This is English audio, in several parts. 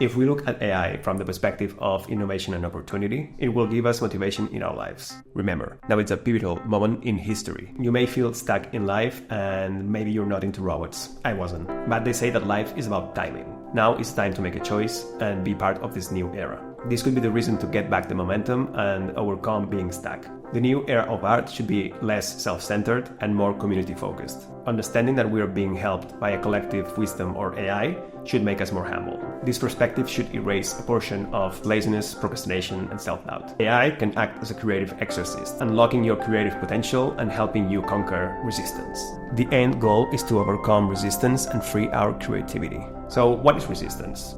If we look at AI from the perspective of innovation and opportunity, it will give us motivation in our lives. Remember, now it's a pivotal moment in history. You may feel stuck in life and maybe you're not into robots. I wasn't. But they say that life is about timing. Now it's time to make a choice and be part of this new era. This could be the reason to get back the momentum and overcome being stuck. The new era of art should be less self-centered and more community-focused. Understanding that we are being helped by a collective wisdom or AI should make us more humble. This perspective should erase a portion of laziness, procrastination, and self-doubt. AI can act as a creative exorcist, unlocking your creative potential and helping you conquer resistance. The end goal is to overcome resistance and free our creativity. So, what is resistance?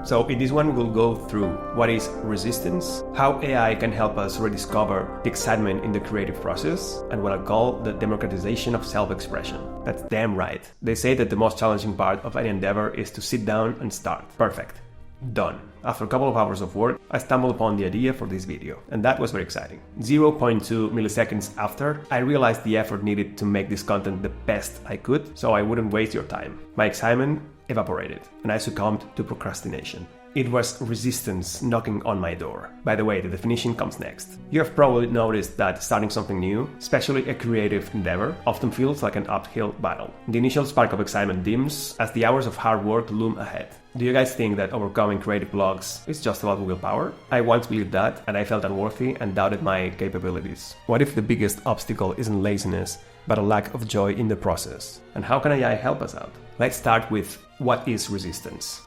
So in this one, we'll go through what is resistance, how AI can help us rediscover the excitement in the creative process, and what I call the democratization of self-expression. That's damn right. They say that the most challenging part of any endeavor is to sit down and start. Perfect. Done. After a couple of hours of work, I stumbled upon the idea for this video, and that was very exciting. 0.2 milliseconds after, I realized the effort needed to make this content the best I could, so I wouldn't waste your time. My excitement evaporated, and I succumbed to procrastination. It was resistance knocking on my door. By the way, the definition comes next. You have probably noticed that starting something new, especially a creative endeavor, often feels like an uphill battle. The initial spark of excitement dims as the hours of hard work loom ahead. Do you guys think that overcoming creative blocks is just about willpower? I once believed that, and I felt unworthy and doubted my capabilities. What if the biggest obstacle isn't laziness, but a lack of joy in the process? And how can AI help us out? Let's start with what is resistance.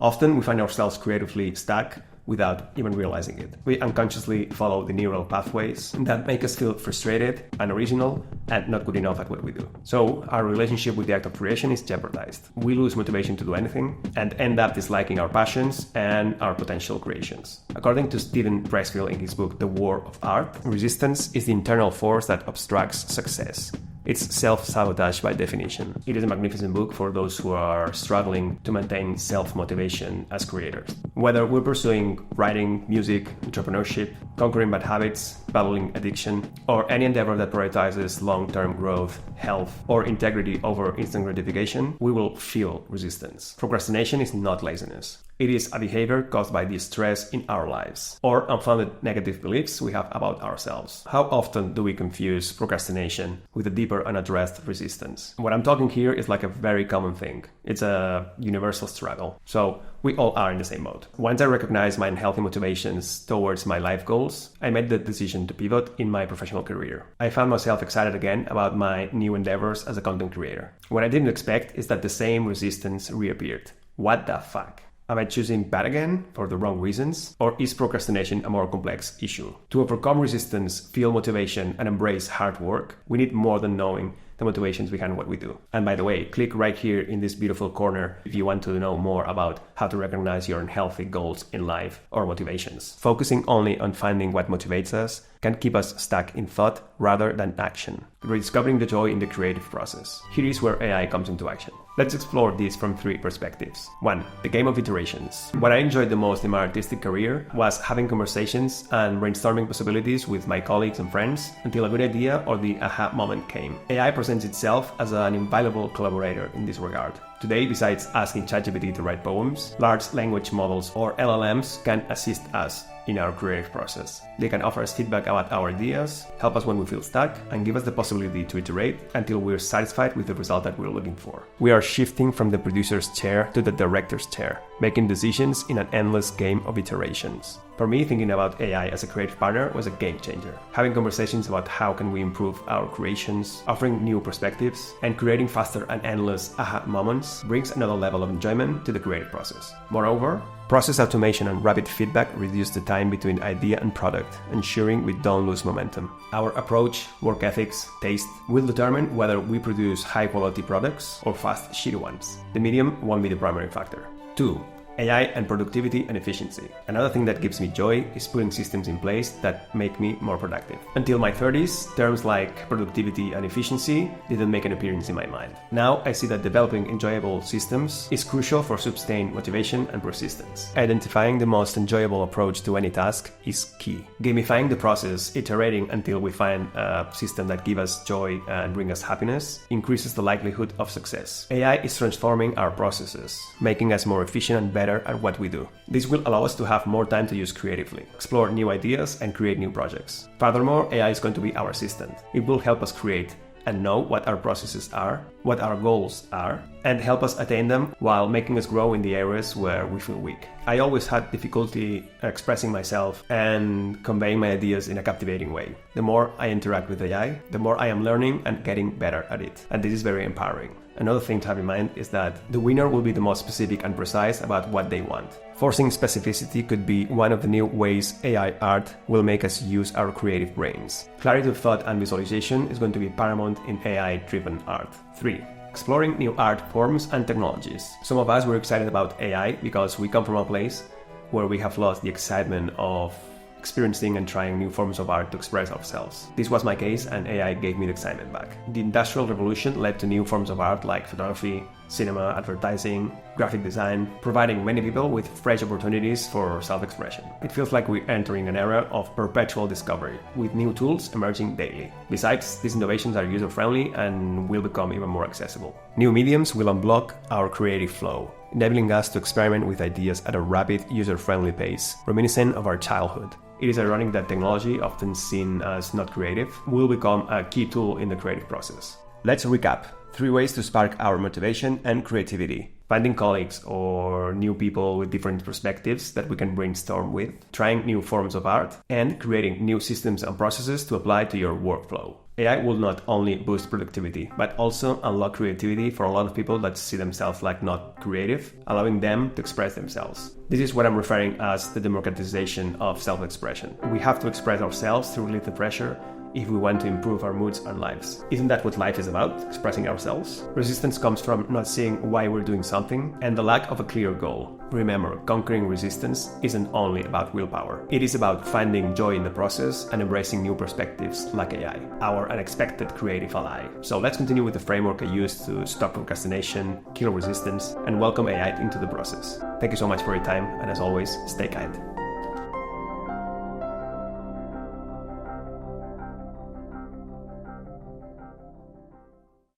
Often we find ourselves creatively stuck without even realizing it. We unconsciously follow the neural pathways that make us feel frustrated, unoriginal, and not good enough at what we do. So our relationship with the act of creation is jeopardized. We lose motivation to do anything and end up disliking our passions and our potential creations. According to Steven Pressfield in his book The War of Art, resistance is the internal force that obstructs success. It's self-sabotage by definition. It is a magnificent book for those who are struggling to maintain self-motivation as creators. Whether we're pursuing writing, music, entrepreneurship, conquering bad habits, battling addiction, or any endeavor that prioritizes long-term growth, health, or integrity over instant gratification, we will feel resistance. Procrastination is not laziness. It is a behavior caused by the stress in our lives or unfounded negative beliefs we have about ourselves. How often do we confuse procrastination with a deeper unaddressed resistance? What I'm talking here is like a very common thing. It's a universal struggle. So we all are in the same boat. Once I recognized my unhealthy motivations towards my life goals, I made the decision to pivot in my professional career. I found myself excited again about my new endeavors as a content creator. What I didn't expect is that the same resistance reappeared. What the fuck? Am I choosing bad again for the wrong reasons? Or is procrastination a more complex issue? To overcome resistance, feel motivation, and embrace hard work, we need more than knowing the motivations behind what we do. And by the way, click right here in this beautiful corner if you want to know more about how to recognize your unhealthy goals in life or motivations. Focusing only on finding what motivates us can keep us stuck in thought rather than action. Rediscovering the joy in the creative process. Here is where AI comes into action. Let's explore this from 3 perspectives. 1. The game of iterations. What I enjoyed the most in my artistic career was having conversations and brainstorming possibilities with my colleagues and friends until a good idea or the aha moment came. AI presents itself as an invaluable collaborator in this regard. Today, besides asking ChatGPT to write poems, large language models or LLMs can assist us in our creative process. They can offer us feedback about our ideas, help us when we feel stuck, and give us the possibility to iterate until we're satisfied with the result that we're looking for. We are shifting from the producer's chair to the director's chair, making decisions in an endless game of iterations. For me, thinking about AI as a creative partner was a game changer. Having conversations about how can we improve our creations, offering new perspectives, and creating faster and endless aha moments brings another level of enjoyment to the creative process. Moreover, process automation and rapid feedback reduce the time between idea and product, ensuring we don't lose momentum. Our approach, work ethics, taste will determine whether we produce high-quality products or fast, shitty ones. The medium won't be the primary factor. 2. AI and productivity and efficiency. Another thing that gives me joy is putting systems in place that make me more productive. Until my 30s, terms like productivity and efficiency didn't make an appearance in my mind. Now I see that developing enjoyable systems is crucial for sustained motivation and persistence. Identifying the most enjoyable approach to any task is key. Gamifying the process, iterating until we find a system that gives us joy and brings us happiness, increases the likelihood of success. AI is transforming our processes, making us more efficient and better at what we do. This will allow us to have more time to use creatively, explore new ideas, and create new projects. Furthermore, AI is going to be our assistant. It will help us create and know what our processes are, what our goals are, and help us attain them while making us grow in the areas where we feel weak. I always had difficulty expressing myself and conveying my ideas in a captivating way. The more I interact with AI, the more I am learning and getting better at it. And this is very empowering. Another thing to have in mind is that the winner will be the most specific and precise about what they want. Forcing specificity could be one of the new ways AI art will make us use our creative brains. Clarity of thought and visualization is going to be paramount in AI-driven art. 3. Exploring new art forms and technologies. Some of us were excited about AI because we come from a place where we have lost the excitement of experiencing and trying new forms of art to express ourselves. This was my case, and AI gave me the excitement back. The Industrial Revolution led to new forms of art like photography, cinema, advertising, graphic design, providing many people with fresh opportunities for self-expression. It feels like we're entering an era of perpetual discovery, with new tools emerging daily. Besides, these innovations are user-friendly and will become even more accessible. New mediums will unblock our creative flow, enabling us to experiment with ideas at a rapid, user-friendly pace, reminiscent of our childhood. It is ironic that technology, often seen as not creative, will become a key tool in the creative process. Let's recap. 3 ways to spark our motivation and creativity. Finding colleagues or new people with different perspectives that we can brainstorm with, trying new forms of art, and creating new systems and processes to apply to your workflow. AI will not only boost productivity, but also unlock creativity for a lot of people that see themselves like not creative, allowing them to express themselves. This is what I'm referring as the democratization of self-expression. We have to express ourselves to relieve the pressure if we want to improve our moods and lives. Isn't that what life is about? Expressing ourselves? Resistance comes from not seeing why we're doing something and the lack of a clear goal. Remember, conquering resistance isn't only about willpower. It is about finding joy in the process and embracing new perspectives like AI, our unexpected creative ally. So let's continue with the framework I used to stop procrastination, kill resistance, and welcome AI into the process. Thank you so much for your time, and as always, stay kind.